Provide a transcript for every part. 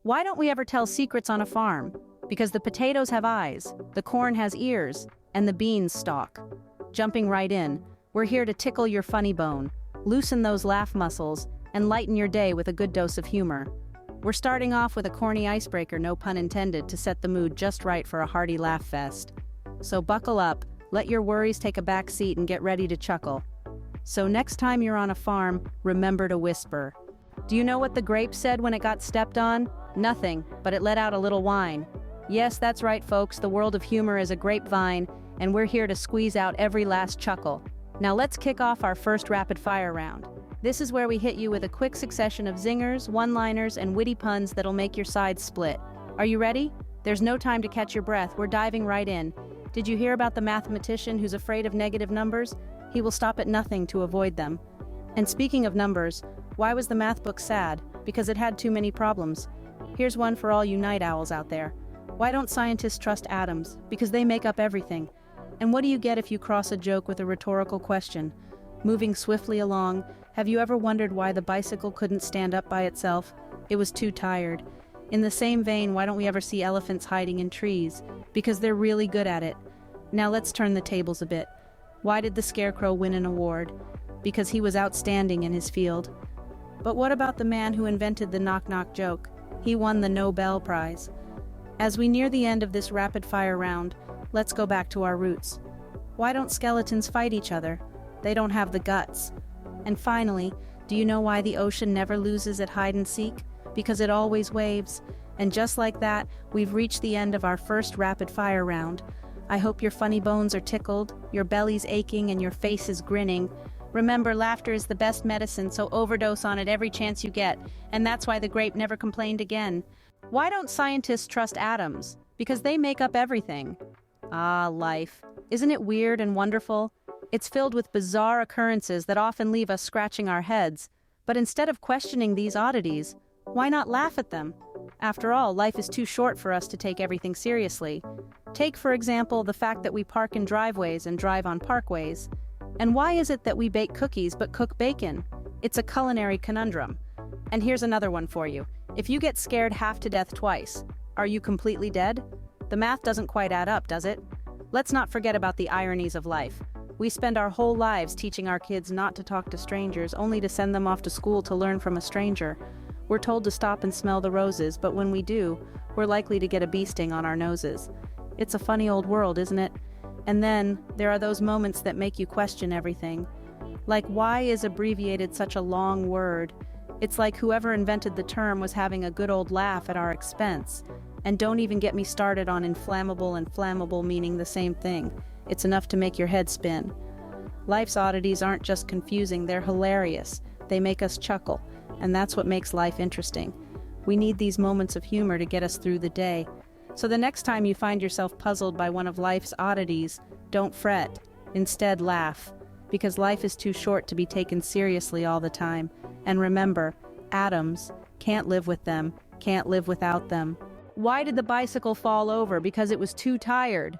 Why don't we ever tell secrets on a farm? Because the potatoes have eyes, the corn has ears, and the beans stalk. Jumping right in, we're here to tickle your funny bone, loosen those laugh muscles, and lighten your day with a good dose of humor. We're starting off with a corny icebreaker, no pun intended, to set the mood just right for a hearty laugh fest. So buckle up, let your worries take a back seat, and get ready to chuckle. So next time you're on a farm, remember to whisper. Do you know what the grape said when it got stepped on? Nothing, but it let out a little whine. Yes, that's right, folks, the world of humor is a grapevine, and we're here to squeeze out every last chuckle. Now let's kick off our first rapid-fire round. This is where we hit you with a quick succession of zingers, one-liners, and witty puns that'll make your sides split. Are you ready? There's no time to catch your breath, we're diving right in. Did you hear about the mathematician who's afraid of negative numbers? He will stop at nothing to avoid them. And speaking of numbers, why was the math book sad? Because it had too many problems. Here's one for all you night owls out there. Why don't scientists trust atoms? Because they make up everything. And what do you get if you cross a joke with a rhetorical question? Moving swiftly along, have you ever wondered why the bicycle couldn't stand up by itself? It was too tired. In the same vein, why don't we ever see elephants hiding in trees? Because they're really good at it. Now let's turn the tables a bit. Why did the scarecrow win an award? Because he was outstanding in his field. But what about the man who invented the knock-knock joke? He won the Nobel Prize. As we near the end of this rapid-fire round, let's go back to our roots. Why don't skeletons fight each other? They don't have the guts. And finally, do you know why the ocean never loses at hide-and-seek? Because it always waves. And just like that, we've reached the end of our first rapid-fire round. I hope your funny bones are tickled, your belly's aching, and your face is grinning. Remember, laughter is the best medicine, so overdose on it every chance you get. And that's why the grape never complained again. Why don't scientists trust atoms? Because they make up everything. Ah, life. Isn't it weird and wonderful? It's filled with bizarre occurrences that often leave us scratching our heads. But instead of questioning these oddities, why not laugh at them? After all, life is too short for us to take everything seriously. Take, for example, the fact that we park in driveways and drive on parkways. And why is it that we bake cookies but cook bacon? It's a culinary conundrum. And here's another one for you. If you get scared half to death twice, are you completely dead? The math doesn't quite add up, does it? Let's not forget about the ironies of life. We spend our whole lives teaching our kids not to talk to strangers, only to send them off to school to learn from a stranger. We're told to stop and smell the roses, but when we do, we're likely to get a bee sting on our noses. It's a funny old world, isn't it? And then, there are those moments that make you question everything. Like, why is abbreviated such a long word? It's like whoever invented the term was having a good old laugh at our expense. And don't even get me started on inflammable and flammable meaning the same thing. It's enough to make your head spin. Life's oddities aren't just confusing, they're hilarious. They make us chuckle, and that's what makes life interesting. We need these moments of humor to get us through the day. So the next time you find yourself puzzled by one of life's oddities, don't fret. Instead, laugh. Because life is too short to be taken seriously all the time. And remember, atoms, can't live with them, can't live without them. Why did the bicycle fall over? Because it was too tired.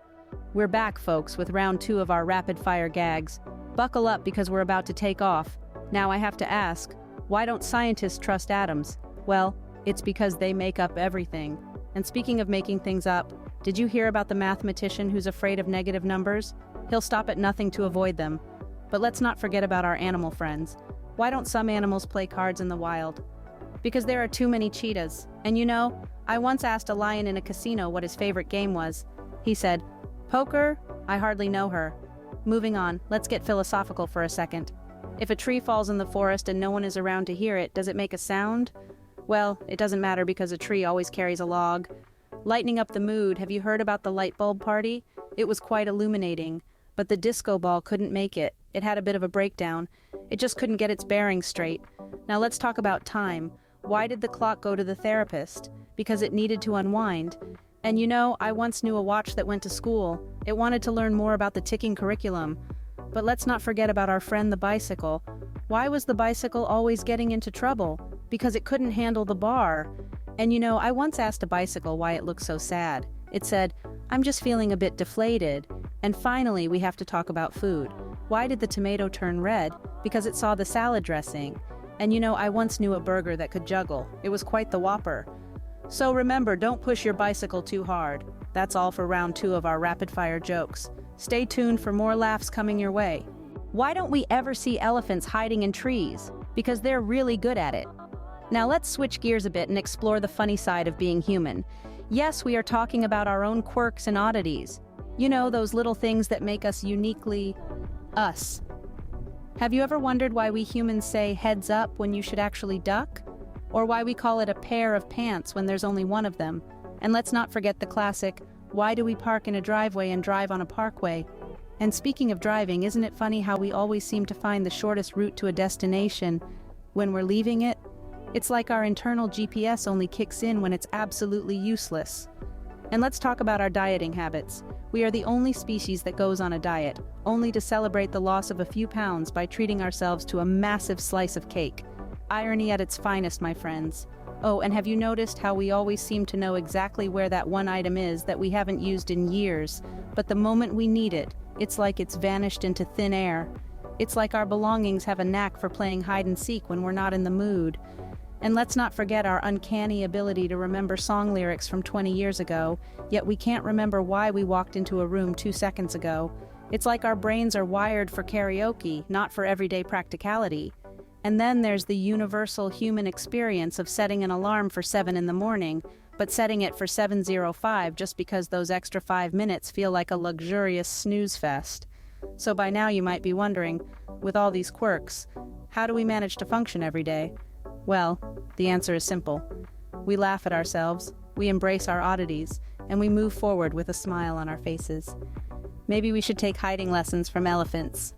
We're back, folks, with round 2 of our rapid-fire gags. Buckle up because we're about to take off. Now I have to ask, why don't scientists trust atoms? Well, it's because they make up everything. And speaking of making things up, did you hear about the mathematician who's afraid of negative numbers? He'll stop at nothing to avoid them. But let's not forget about our animal friends. Why don't some animals play cards in the wild? Because there are too many cheetahs. And you know, I once asked a lion in a casino what his favorite game was. He said, "Poker? I hardly know her." Moving on, let's get philosophical for a second. If a tree falls in the forest and no one is around to hear it, does it make a sound? Well, it doesn't matter because a tree always carries a log. Lightening up the mood, have you heard about the light bulb party? It was quite illuminating, but the disco ball couldn't make it. It had a bit of a breakdown. It just couldn't get its bearings straight. Now let's talk about time. Why did the clock go to the therapist? Because it needed to unwind. And you know, I once knew a watch that went to school. It wanted to learn more about the ticking curriculum. But let's not forget about our friend the bicycle. Why was the bicycle always getting into trouble? Because it couldn't handle the bar. And you know, I once asked a bicycle why it looked so sad. It said, "I'm just feeling a bit deflated." And finally, we have to talk about food. Why did the tomato turn red? Because it saw the salad dressing. And you know, I once knew a burger that could juggle. It was quite the whopper. So remember, don't push your bicycle too hard. That's all for round 2 of our rapid-fire jokes. Stay tuned for more laughs coming your way. Why don't we ever see elephants hiding in trees? Because they're really good at it. Now let's switch gears a bit and explore the funny side of being human. Yes, we are talking about our own quirks and oddities. You know, those little things that make us uniquely us. Have you ever wondered why we humans say heads up when you should actually duck? Or why we call it a pair of pants when there's only one of them? And let's not forget the classic, why do we park in a driveway and drive on a parkway? And speaking of driving, isn't it funny how we always seem to find the shortest route to a destination when we're leaving it? It's like our internal GPS only kicks in when it's absolutely useless. And let's talk about our dieting habits. We are the only species that goes on a diet, only to celebrate the loss of a few pounds by treating ourselves to a massive slice of cake. Irony at its finest, my friends. Oh, and have you noticed how we always seem to know exactly where that one item is that we haven't used in years, but the moment we need it, it's like it's vanished into thin air. It's like our belongings have a knack for playing hide and seek when we're not in the mood. And let's not forget our uncanny ability to remember song lyrics from 20 years ago, yet we can't remember why we walked into a room 2 seconds ago. It's like our brains are wired for karaoke, not for everyday practicality. And then there's the universal human experience of setting an alarm for 7 in the morning, but setting it for 7:05 just because those extra 5 minutes feel like a luxurious snooze fest. So by now you might be wondering, with all these quirks, how do we manage to function every day? Well, the answer is simple. We laugh at ourselves, we embrace our oddities, and we move forward with a smile on our faces. Maybe we should take hiding lessons from elephants.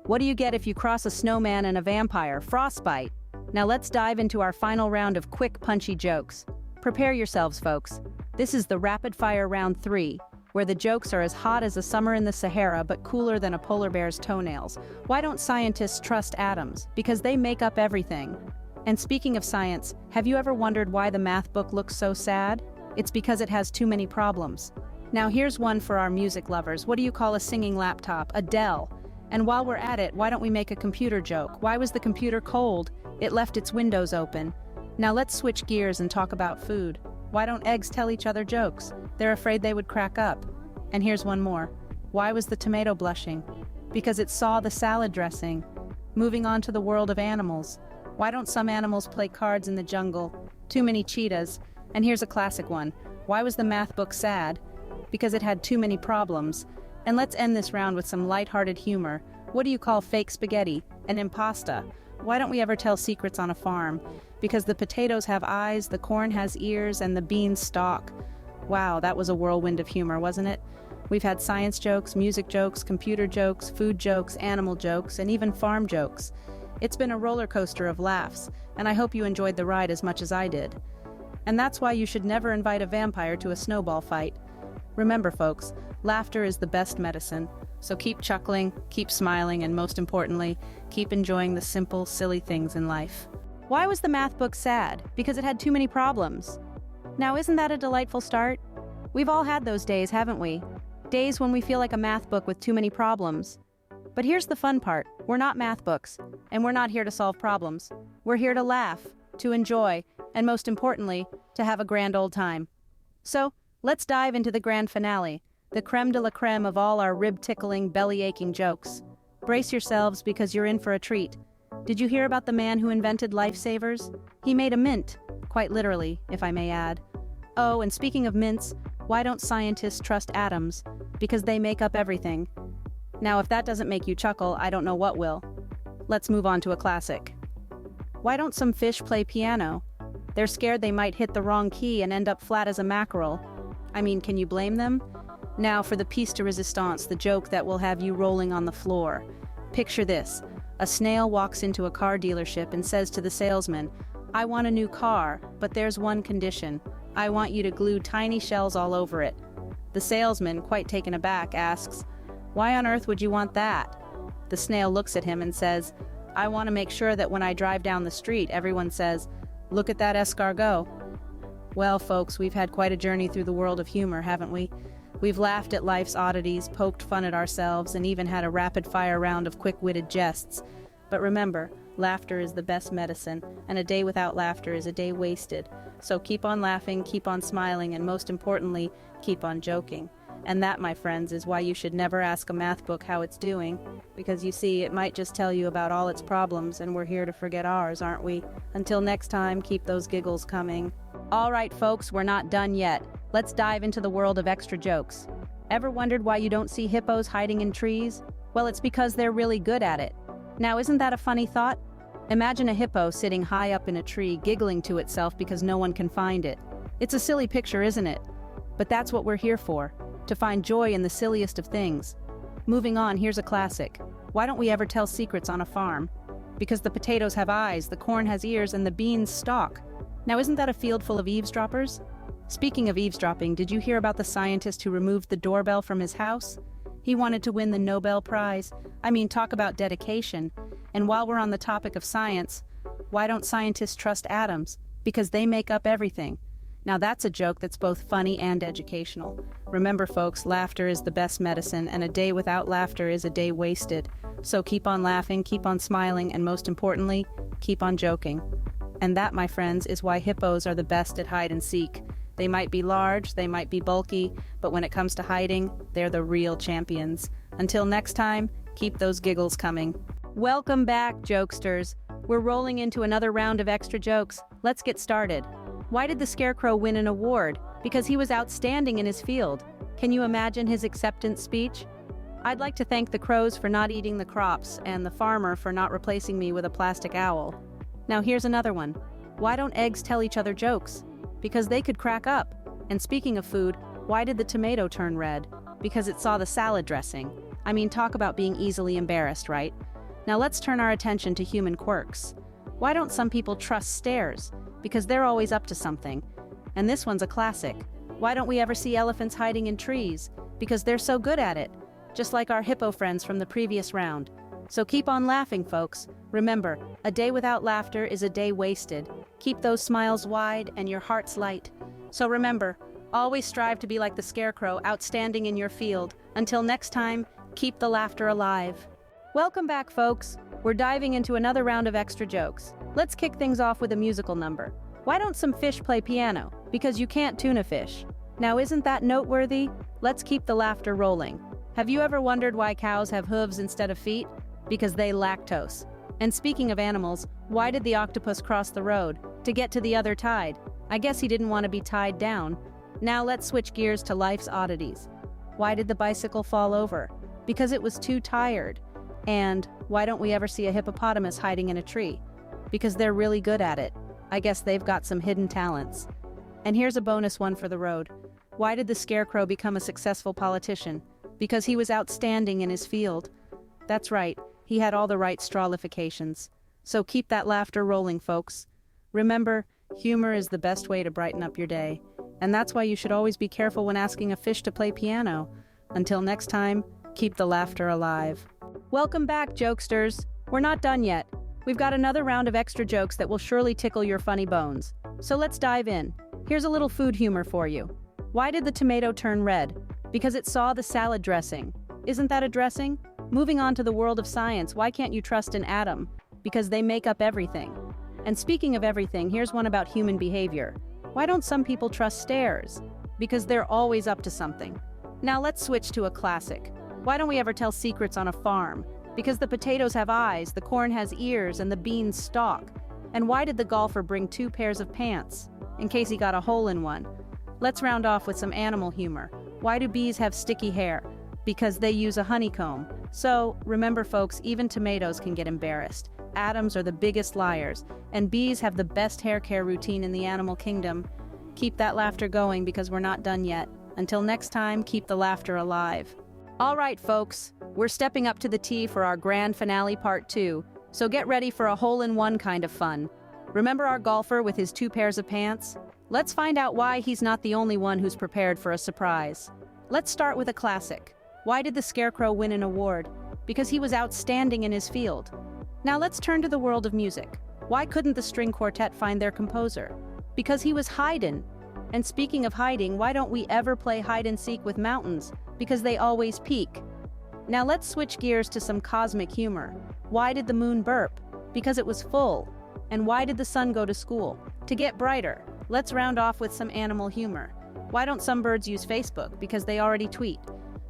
What do you get if you cross a snowman and a vampire? Frostbite. Now let's dive into our final round of quick, punchy jokes. Prepare yourselves, folks. This is the rapid-fire round 3, where the jokes are as hot as a summer in the Sahara but cooler than a polar bear's toenails. Why don't scientists trust atoms? Because they make up everything. And speaking of science, have you ever wondered why the math book looks so sad? It's because it has too many problems. Now here's one for our music lovers. What do you call a singing laptop? A Dell. And while we're at it, why don't we make a computer joke? Why was the computer cold? It left its windows open. Now let's switch gears and talk about food. Why don't eggs tell each other jokes? They're afraid they would crack up. And here's one more. Why was the tomato blushing? Because it saw the salad dressing. Moving on to the world of animals. Why don't some animals play cards in the jungle? Too many cheetahs. And here's a classic one. Why was the math book sad? Because it had too many problems. And let's end this round with some lighthearted humor. What do you call fake spaghetti? An impasta. Why don't we ever tell secrets on a farm? Because the potatoes have eyes, the corn has ears, and the beans stalk. Wow, that was a whirlwind of humor, wasn't it? We've had science jokes, music jokes, computer jokes, food jokes, animal jokes, and even farm jokes. It's been a roller coaster of laughs, and I hope you enjoyed the ride as much as I did. And that's why you should never invite a vampire to a snowball fight. Remember, folks, laughter is the best medicine. So keep chuckling, keep smiling, and most importantly, keep enjoying the simple, silly things in life. Why was the math book sad? Because it had too many problems. Now, isn't that a delightful start? We've all had those days, haven't we? Days when we feel like a math book with too many problems. But here's the fun part. We're not math books, and we're not here to solve problems. We're here to laugh, to enjoy, and most importantly, to have a grand old time. So, let's dive into the grand finale, the creme de la creme of all our rib-tickling, belly-aching jokes. Brace yourselves because you're in for a treat. Did you hear about the man who invented lifesavers? He made a mint, quite literally, if I may add. Oh, and speaking of mints, why don't scientists trust atoms? Because they make up everything. Now, if that doesn't make you chuckle, I don't know what will. Let's move on to a classic. Why don't some fish play piano? They're scared they might hit the wrong key and end up flat as a mackerel. I mean, can you blame them? Now for the piece de resistance, the joke that will have you rolling on the floor. Picture this. A snail walks into a car dealership and says to the salesman, "I want a new car, but there's one condition. I want you to glue tiny shells all over it." The salesman, quite taken aback, asks, "Why on earth would you want that?" The snail looks at him and says, "I want to make sure that when I drive down the street, everyone says, 'Look at that escargot.'" Well, folks, we've had quite a journey through the world of humor, haven't we? We've laughed at life's oddities, poked fun at ourselves, and even had a rapid-fire round of quick-witted jests. But remember, Laughter is the best medicine, and a day without laughter is a day wasted. So keep on laughing, keep on smiling, and most importantly, keep on joking. And that, my friends, is why you should never ask a math book how it's doing. Because you see, it might just tell you about all its problems, and we're here to forget ours, aren't we? Until next time, keep those giggles coming. All right, folks, we're not done yet. Let's dive into the world of extra jokes. Ever wondered why you don't see hippos hiding in trees? Well, it's because they're really good at it. Now, isn't that a funny thought? Imagine a hippo sitting high up in a tree, giggling to itself because no one can find it. It's a silly picture, isn't it? But that's what we're here for, to find joy in the silliest of things. Moving on, here's a classic. Why don't we ever tell secrets on a farm? Because the potatoes have eyes, the corn has ears, and the beans stalk. Now, isn't that a field full of eavesdroppers? Speaking of eavesdropping, did you hear about the scientist who removed the doorbell from his house? He wanted to win the Nobel Prize. I mean, talk about dedication. And while we're on the topic of science, why don't scientists trust atoms? Because they make up everything. Now that's a joke that's both funny and educational. Remember, folks, laughter is the best medicine, and a day without laughter is a day wasted. So keep on laughing, keep on smiling, and most importantly, keep on joking. And that, my friends, is why hippos are the best at hide and seek. They might be large, they might be bulky, but when it comes to hiding, they're the real champions. Until next time, keep those giggles coming. Welcome back, jokesters. We're rolling into another round of extra jokes. Let's get started. Why did the scarecrow win an award? Because he was outstanding in his field. Can you imagine his acceptance speech? I'd like to thank the crows for not eating the crops and the farmer for not replacing me with a plastic owl. Now here's another one. Why don't eggs tell each other jokes? Because they could crack up. And speaking of food, why did the tomato turn red? Because it saw the salad dressing. I mean, talk about being easily embarrassed, right? Now let's turn our attention to human quirks. Why don't some people trust stairs? Because they're always up to something. And this one's a classic. Why don't we ever see elephants hiding in trees? Because they're so good at it. Just like our hippo friends from the previous round. So keep on laughing, folks. Remember, a day without laughter is a day wasted. Keep those smiles wide and your hearts light. So remember, always strive to be like the scarecrow, outstanding in your field. Until next time, keep the laughter alive. Welcome back, folks. We're diving into another round of extra jokes. Let's kick things off with a musical number. Why don't some fish play piano? Because you can't tune a fish. Now, isn't that noteworthy? Let's keep the laughter rolling. Have you ever wondered why cows have hooves instead of feet? Because they lactose. And speaking of animals, why did the octopus cross the road? To get to the other tide. I guess he didn't want to be tied down. Now let's switch gears to life's oddities. Why did the bicycle fall over? Because it was too tired. And why don't we ever see a hippopotamus hiding in a tree? Because they're really good at it. I guess they've got some hidden talents. And here's a bonus one for the road. Why did the scarecrow become a successful politician? Because he was outstanding in his field. That's right, he had all the right strawlifications. So keep that laughter rolling, folks. Remember, humor is the best way to brighten up your day. And that's why you should always be careful when asking a fish to play piano. Until next time, keep the laughter alive. Welcome back, jokesters. We're not done yet. We've got another round of extra jokes that will surely tickle your funny bones. So let's dive in. Here's a little food humor for you. Why did the tomato turn red? Because it saw the salad dressing. Isn't that a dressing? Moving on to the world of science, why can't you trust an atom? Because they make up everything. And speaking of everything, here's one about human behavior. Why don't some people trust stairs? Because they're always up to something. Now let's switch to a classic. Why don't we ever tell secrets on a farm? Because the potatoes have eyes, the corn has ears, and the beans stalk. And why did the golfer bring 2 pairs of pants? In case he got a hole in one. Let's round off with some animal humor. Why do bees have sticky hair? Because they use a honeycomb. So, remember folks, even tomatoes can get embarrassed. Atoms are the biggest liars, and bees have the best hair care routine in the animal kingdom. Keep that laughter going because we're not done yet. Until next time, keep the laughter alive. All right, folks, we're stepping up to the tee for our grand finale part 2, so get ready for a hole-in-one kind of fun. Remember our golfer with his 2 pairs of pants? Let's find out why he's not the only one who's prepared for a surprise. Let's start with a classic. Why did the scarecrow win an award? Because he was outstanding in his field. Now let's turn to the world of music. Why couldn't the string quartet find their composer? Because he was hiding. And speaking of hiding, why don't we ever play hide and seek with mountains? Because they always peek. Now let's switch gears to some cosmic humor. Why did the moon burp? Because it was full. And why did the sun go to school? To get brighter. Let's round off with some animal humor. Why don't some birds use Facebook? Because they already tweet.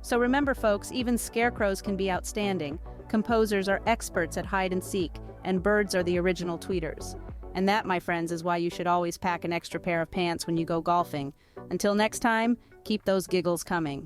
So remember, folks, even scarecrows can be outstanding. Composers are experts at hide and seek, and birds are the original tweeters. And that, my friends, is why you should always pack an extra pair of pants when you go golfing. Until next time, keep those giggles coming.